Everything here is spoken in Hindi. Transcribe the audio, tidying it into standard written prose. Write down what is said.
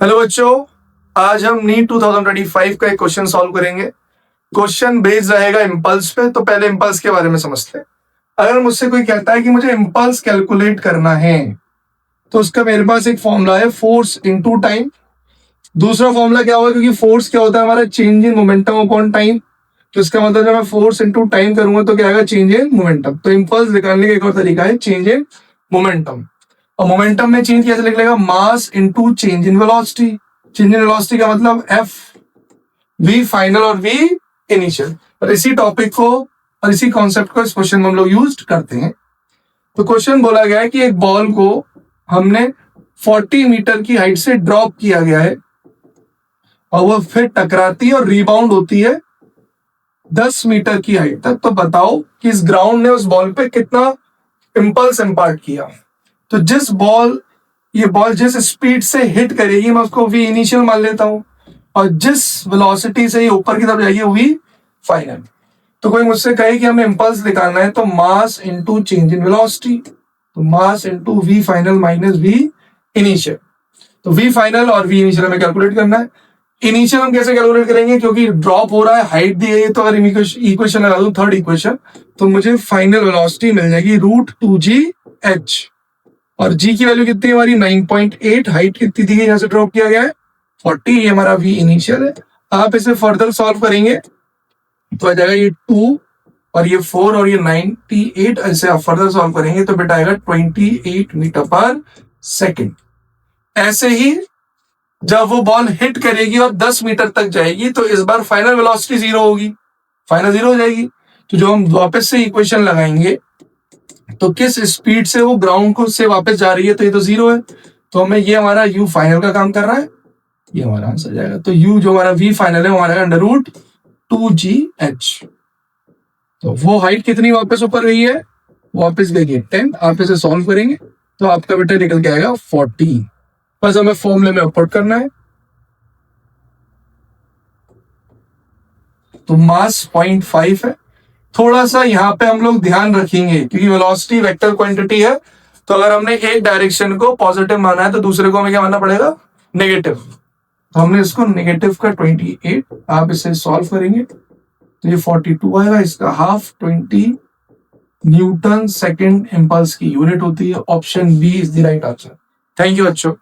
हेलो बच्चों, आज हम नीट 2025 का एक क्वेश्चन सॉल्व करेंगे। क्वेश्चन बेस्ड रहेगा इम्पल्स पे। तो पहले इम्पल्स के बारे में समझते हैं। अगर मुझसे कोई कहता है कि मुझे इम्पल्स कैलकुलेट करना है, तो उसका मेरे पास एक फॉर्मूला है, फोर्स इनटू टाइम। दूसरा फॉर्मूला क्या होगा, क्योंकि फोर्स क्या होता है हमारा, change in momentum upon time. तो इसका मतलब जब मैं फोर्स इनटू टाइम करूंगा तो क्या आएगा, चेंज इन मोमेंटम। तो इम्पल्स निकालने का एक और तरीका है चेंज इन मोमेंटम। और मोमेंटम में चेंज कैसे लिख लेगा, मास into change in velocity. Change in velocity का मतलब एफ वी फाइनल और वी इनिशियल। और इसी टॉपिक को और इसी कॉन्सेप्ट को इस क्वेश्चन में हम लोग यूज करते हैं। तो क्वेश्चन बोला गया है कि एक बॉल को हमने 40 मीटर की हाइट से ड्रॉप किया गया है और वो फिर टकराती है और रिबाउंड होती है 10 मीटर की हाइट तक। तो बताओ कि इस ग्राउंड ने उस बॉल पे कितना इंपल्स इंपार्ट किया। तो ये बॉल जिस स्पीड से हिट करेगी, मैं उसको वी इनिशियल मान लेता हूं, और जिस वेलोसिटी से ये ऊपर की तरफ जाएगी वी फाइनल। तो कोई मुझसे कहे कि हमें इंपल्स निकालना है, तो mass into change in velocity, तो mass into v final minus v initial. तो वी फाइनल और वी इनिशियल हमें कैलकुलेट करना है। इनिशियल हम कैसे कैलकुलेट करेंगे, क्योंकि ड्रॉप हो रहा है, हाइट दी गई है। तो अगर इक्वेशन लगा दूं, थर्ड इक्वेशन, तो मुझे फाइनल वेलोसिटी मिल जाएगी √2gh। और g की वैल्यू कितनी है हमारी, 9.8। हाइट कितनी दी गई, यहां से ड्रॉप किया गया है 40। ये हमारा v इनिशियल है। आप इसे फर्दर सॉल्व करेंगे तो आ जाएगा ये 2 और ये 4 और ये 98। ऐसे आप फर्दर सॉल्व करेंगे तो बेटा आएगा 28 मीटर पर सेकेंड। ऐसे ही जब वो बॉल हिट करेगी और 10 मीटर तक जाएगी, तो इस बार फाइनल वेलोसिटी 0 होगी, फाइनल 0 हो जाएगी। तो जो हम वापस से इक्वेशन लगाएंगे, तो किस स्पीड से वो ग्राउंड को से वापस जा रही है, तो ये तो 0 है। तो हमें ये हमारा u फाइनल का काम कर रहा है, ये हमारा आंसर जाएगा। तो u जो हमारा v फाइनल है वो हमारा √2gh। तो वो हाइट कितनी वापस ऊपर गई है, वापस गई है 10। आप इसे सॉल्व करेंगे तो आपका बेटा निकल के आएगा 40। बस हमें फॉर्मूले में अपलोड करना है। तो मास 0.5 है। थोड़ा सा यहाँ पे हम लोग ध्यान रखेंगे, क्योंकि वेलोसिटी वेक्टर क्वांटिटी है। तो अगर हमने एक डायरेक्शन को पॉजिटिव माना है, तो दूसरे को हमें क्या मानना पड़ेगा, नेगेटिव। तो हमने इसको नेगेटिव का 28। आप इसे सॉल्व करेंगे तो ये 42 आएगा। इसका हाफ 20 न्यूटन सेकेंड इम्पल्स की यूनिट होती है। Option B is the right answer. Thank you बच्चों।